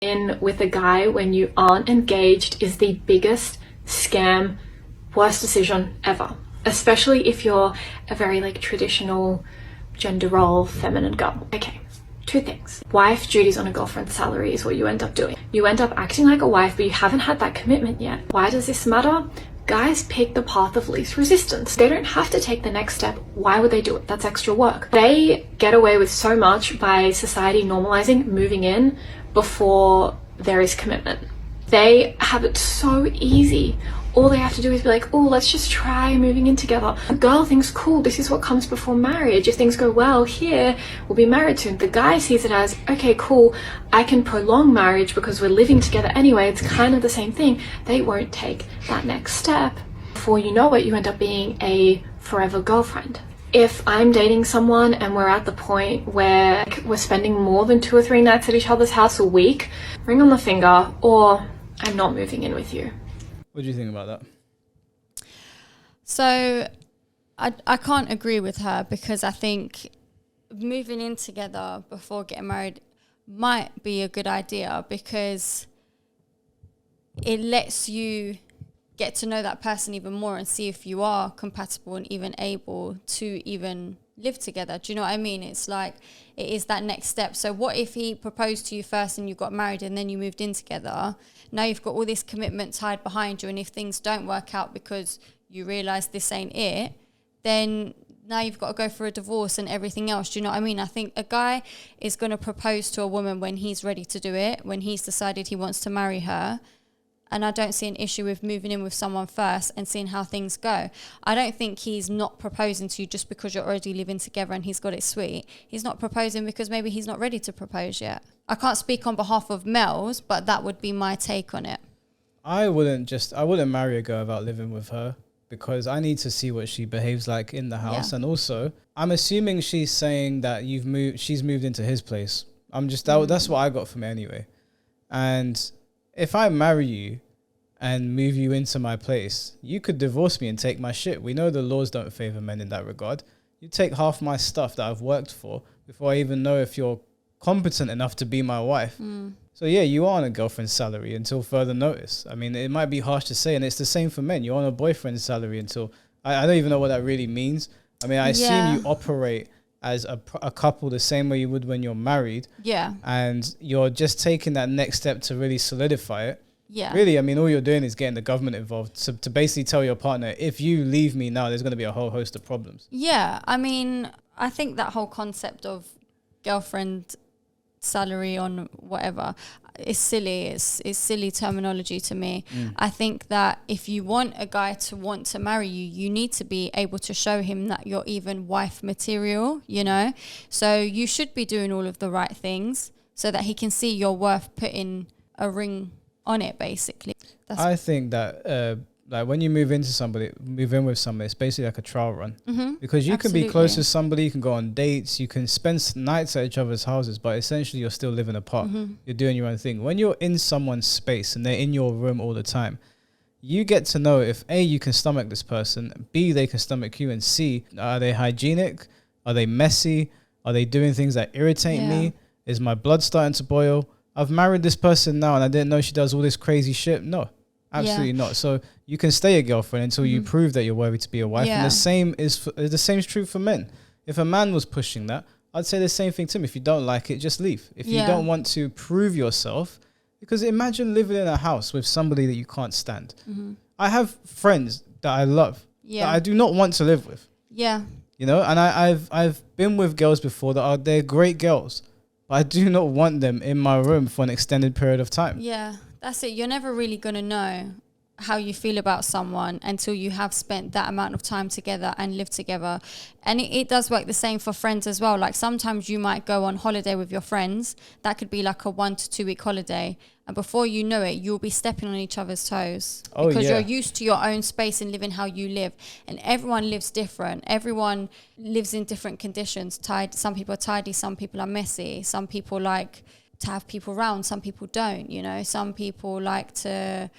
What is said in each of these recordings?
In with a guy when you aren't engaged is the biggest scam, worst decision ever. Especially if you're a very like traditional gender role feminine girl. Okay, two things. Wife duties on a girlfriend's salary is what you end up doing. You end up acting like a wife, but you haven't had that commitment yet. Why does this matter? Guys pick the path of least resistance. They don't have to take the next step. Why would they do it? That's extra work. They get away with so much by society normalizing moving in before there is commitment. They have it so easy. All they have to do is be like, oh, let's just try moving in together. The girl thinks, cool, this is what comes before marriage. If things go well here, we'll be married soon. The guy sees it as, okay, cool, I can prolong marriage because we're living together anyway. It's kind of the same thing. They won't take that next step. Before you know it, you end up being a forever girlfriend. If I'm dating someone and we're at the point where we're spending more than 2 or 3 nights at each other's house a week, ring on the finger, or I'm not moving in with you. What do you think about that? So I can't agree with her, because I think moving in together before getting married might be a good idea, because it lets you get to know that person even more and see if you are compatible and even able to even live together. Do you know what I mean? It's like, it is that next step. So what if he proposed to you first and you got married and then you moved in together? Now you've got all this commitment tied behind you, and if things don't work out because you realise this ain't it, then now you've got to go for a divorce and everything else. Do you know what I mean? I think a guy is going to propose to a woman when he's ready to do it, when he's decided he wants to marry her. And I don't see an issue with moving in with someone first and seeing how things go. I don't think he's not proposing to you just because you're already living together and he's got it sweet. He's not proposing because maybe he's not ready to propose yet. I can't speak on behalf of males, but that would be my take on it. I wouldn't marry a girl without living with her, because I need to see what she behaves like in the house. Yeah. And also, I'm assuming she's saying that she's moved into his place. That's what I got from it anyway. And if I marry you and move you into my place, you could divorce me and take my shit. We know the laws don't favor men in that regard. You take half my stuff that I've worked for before I even know if you're competent enough to be my wife. So yeah, you are on a girlfriend's salary until further notice. I mean, it might be harsh to say, and it's the same for men. You're on a boyfriend's salary until, I don't even know what that really means. I mean, I assume you operate as a couple the same way you would when you're married. Yeah. And you're just taking that next step to really solidify it. Yeah. Really, I mean, all you're doing is getting the government involved. So to basically tell your partner, if you leave me now, there's going to be a whole host of problems. Yeah. I mean, I think that whole concept of girlfriend salary on whatever is silly. It's silly terminology to me. I think that if you want a guy to want to marry you, you need to be able to show him that you're even wife material, you know? So you should be doing all of the right things so that he can see you're worth putting a ring on it, basically. I think that like when you move in with somebody, it's basically like a trial run. Because you can be close to somebody, you can go on dates, you can spend nights at each other's houses, but essentially you're still living apart. You're doing your own thing. When you're in someone's space and they're in your room all the time, you get to know if A, you can stomach this person, B, they can stomach you, and C, are they hygienic? Are they messy? Are they doing things that irritate me? Is my blood starting to boil? I've married this person now and I didn't know she does all this crazy shit. No, absolutely not. So you can stay a girlfriend until you prove that you're worthy to be a wife. And the same is true for men. If a man was pushing that, I'd say the same thing to him. If you don't like it, just leave. If you don't want to prove yourself, because imagine living in a house with somebody that you can't stand. I have friends that I love that I do not want to live with. Yeah. You know, and I've been with girls before they're great girls, but I do not want them in my room for an extended period of time. Yeah, that's it. You're never really going to know how you feel about someone until you have spent that amount of time together and lived together. And it does work the same for friends as well. Like sometimes you might go on holiday with your friends. That could be like a 1 to 2 week holiday. And before you know it, you'll be stepping on each other's toes because you're used to your own space and living how you live. And everyone lives different. Everyone lives in different conditions. Some people are tidy, some people are messy. Some people like to have people around, some people don't, you know. Some people like to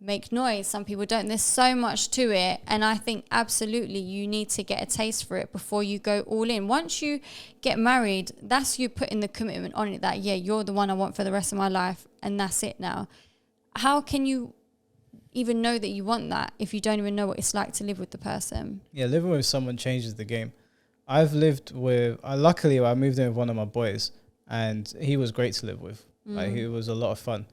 make noise, some people don't. There's so much to it, and I think absolutely you need to get a taste for it before you go all in. Once you get married, that's you putting the commitment on it that you're the one I want for the rest of my life. and that's it now. How can you even know that you want that if you don't even know what it's like to live with the person? Yeah, living with someone changes the game. Luckily, I moved in with one of my boys, and he was great to live with. Like, it was a lot of fun.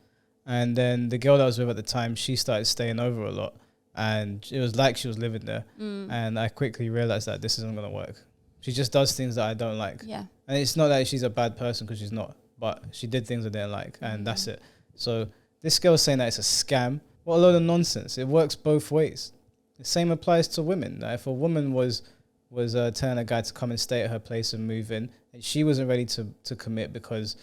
And then the girl that I was with at the time, she started staying over a lot, and it was like she was living there. And I quickly realized that this isn't going to work. She just does things that I don't like. Yeah. And it's not that she's a bad person, because she's not, but she did things I didn't like, and that's it. So this girl saying that it's a scam, what a load of nonsense. It works both ways. The same applies to women. Like, if a woman was telling a guy to come and stay at her place and move in, and she wasn't ready to commit because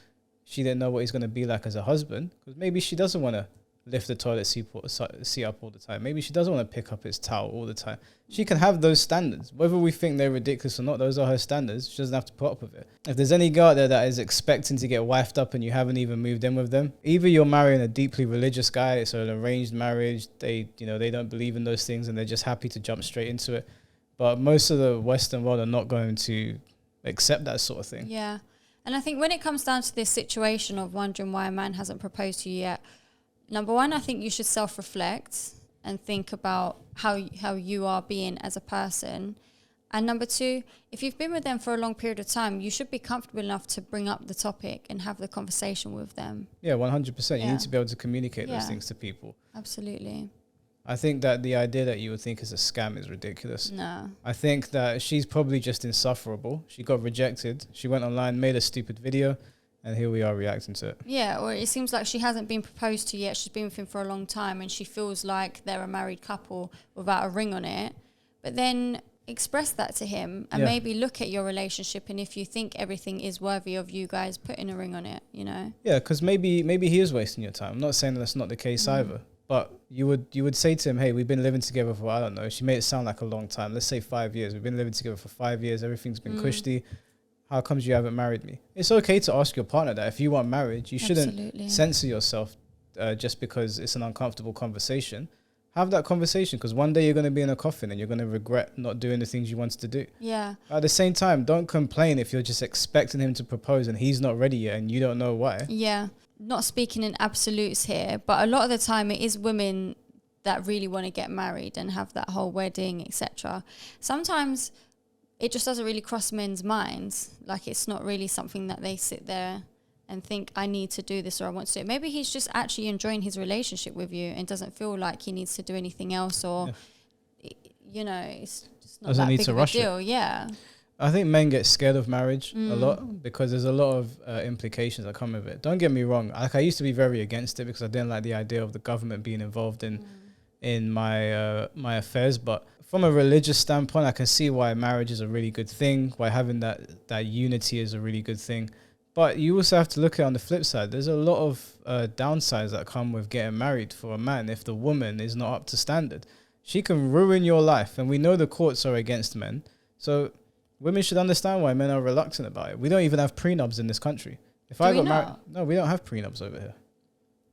she didn't know what he's going to be like as a husband, because maybe she doesn't want to lift the toilet seat up all the time. Maybe she doesn't want to pick up his towel all the time. She can have those standards. Whether we think they're ridiculous or not, those are her standards. She doesn't have to put up with it. If there's any girl out there that is expecting to get wifed up and you haven't even moved in with them, either you're marrying a deeply religious guy, it's an arranged marriage, they don't believe in those things and they're just happy to jump straight into it. But most of the Western world are not going to accept that sort of thing. Yeah. And I think when it comes down to this situation of wondering why a man hasn't proposed to you yet, number one, I think you should self-reflect and think about how you are being as a person. And number two, if you've been with them for a long period of time, you should be comfortable enough to bring up the topic and have the conversation with them. Yeah, 100%. You need to be able to communicate those things to people. Absolutely. I think that the idea that you would think is a scam is ridiculous. No. I think that she's probably just insufferable. She got rejected. She went online, made a stupid video, and here we are reacting to it. Yeah, or it seems like she hasn't been proposed to yet. She's been with him for a long time, and she feels like they're a married couple without a ring on it. But then express that to him and maybe look at your relationship, and if you think everything is worthy of you guys putting a ring on it, Yeah, because maybe he is wasting your time. I'm not saying that's not the case either. But you would say to him, hey, we've been living together for, I don't know, she made it sound like a long time. Let's say 5 years. We've been living together for 5 years. Everything's been cushy. How comes you haven't married me? It's okay to ask your partner that. If you want marriage, you shouldn't censor yourself just because it's an uncomfortable conversation. Have that conversation, because one day you're going to be in a coffin and you're going to regret not doing the things you wanted to do. Yeah. At the same time, don't complain if you're just expecting him to propose and he's not ready yet and you don't know why. Yeah. Not speaking in absolutes here, but a lot of the time it is women that really want to get married and have that whole wedding, etc. Sometimes it just doesn't really cross men's minds. Like, it's not really something that they sit there and think, I need to do this or I want to do it. Maybe he's just actually enjoying his relationship with you and doesn't feel like he needs to do anything else, or, it's just not doesn't that need big to of a rush deal. it. Yeah. I think men get scared of marriage a lot because there's a lot of implications that come with it. Don't get me wrong. Like, I used to be very against it because I didn't like the idea of the government being involved in my my affairs. But from a religious standpoint, I can see why marriage is a really good thing, why having that unity is a really good thing. But you also have to look at it on the flip side. There's a lot of downsides that come with getting married for a man if the woman is not up to standard. She can ruin your life, and we know the courts are against men. So women should understand why men are reluctant about it. We don't even have prenups in this country. If I got married, no, we don't have prenups over here.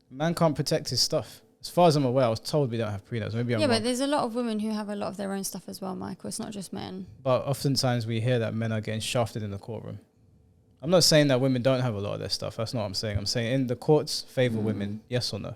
Man can't protect his stuff. As far as I'm aware, I was told we don't have prenups. Maybe I'm wrong. But there's a lot of women who have a lot of their own stuff as well, Michael. It's not just men. But oftentimes we hear that men are getting shafted in the courtroom. I'm not saying that women don't have a lot of their stuff. That's not what I'm saying. I'm saying in the courts favor women, yes or no?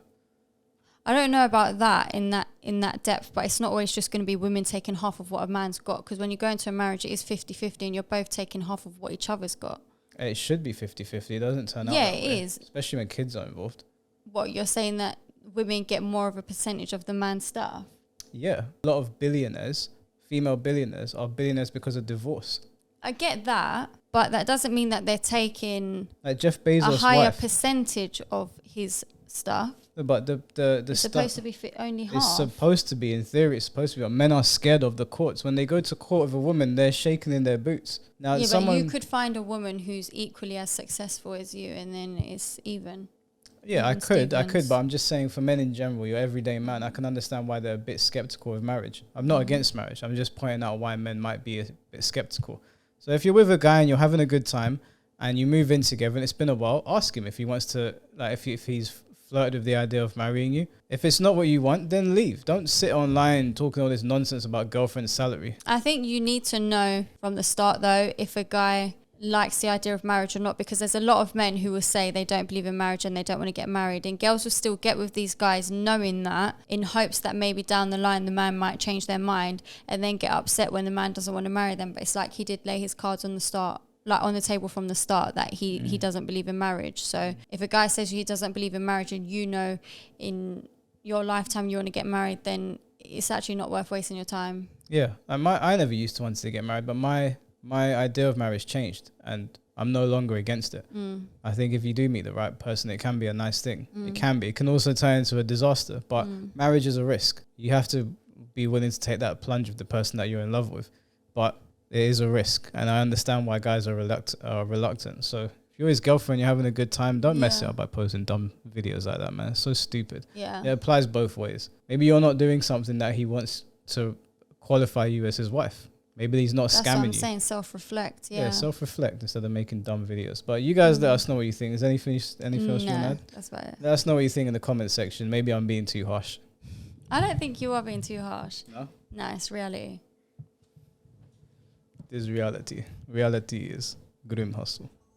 I don't know about that in that depth, but it's not always just going to be women taking half of what a man's got, because when you go into a marriage, it is 50-50 and you're both taking half of what each other's got. It should be 50-50. It doesn't turn out that way. It is. Especially when kids are involved. What, you're saying that women get more of a percentage of the man's stuff? Yeah. A lot of billionaires, female billionaires, are billionaires because of divorce. I get that, but that doesn't mean that they're taking like Jeff Bezos' a higher wife. Percentage of his stuff. But the it's stuff supposed to be only half. It's supposed to be, in theory, it's supposed to be. But men are scared of the courts. When they go to court with a woman, they're shaking in their boots. Now, yeah, but you could find a woman who's equally as successful as you, and then it's even. Yeah, I could, but I'm just saying for men in general, your everyday man, I can understand why they're a bit skeptical of marriage. I'm not against marriage. I'm just pointing out why men might be a bit skeptical. So if you're with a guy and you're having a good time and you move in together and it's been a while, ask him if he wants to, like, if he's flirted with the idea of marrying you. If it's not what you want, then leave. Don't sit online talking all this nonsense about girlfriend's salary. I think you need to know from the start, though, if a guy likes the idea of marriage or not, because there's a lot of men who will say they don't believe in marriage and they don't want to get married, and girls will still get with these guys knowing that, in hopes that maybe down the line the man might change their mind, and then get upset when the man doesn't want to marry them. But it's like he did lay his cards on the start, like on the table from the start, that he doesn't believe in marriage. So if a guy says he doesn't believe in marriage, and you know in your lifetime you want to get married, then it's actually not worth wasting your time. Yeah, and I never used to want to get married, but my idea of marriage changed, and I'm no longer against it. I think if you do meet the right person, it can be a nice thing. It can be. It can also turn into a disaster, but marriage is a risk. You have to be willing to take that plunge with the person that you're in love with, but it is a risk, and I understand why guys are reluctant. So if you're his girlfriend, you're having a good time, don't mess it up by posting dumb videos like that, man. It's so stupid. Yeah. It applies both ways. Maybe you're not doing something that he wants to qualify you as his wife. Maybe he's not That's scamming what I'm you. saying, self-reflect. Yeah, Self-reflect instead of making dumb videos. But you guys let us know what you think. Is there anything else you want to add? That's about it. Let us know what you think in the comment section. Maybe I'm being too harsh. I don't think you are being too harsh. No? It's reality. This is reality. Reality is Grim Hustle.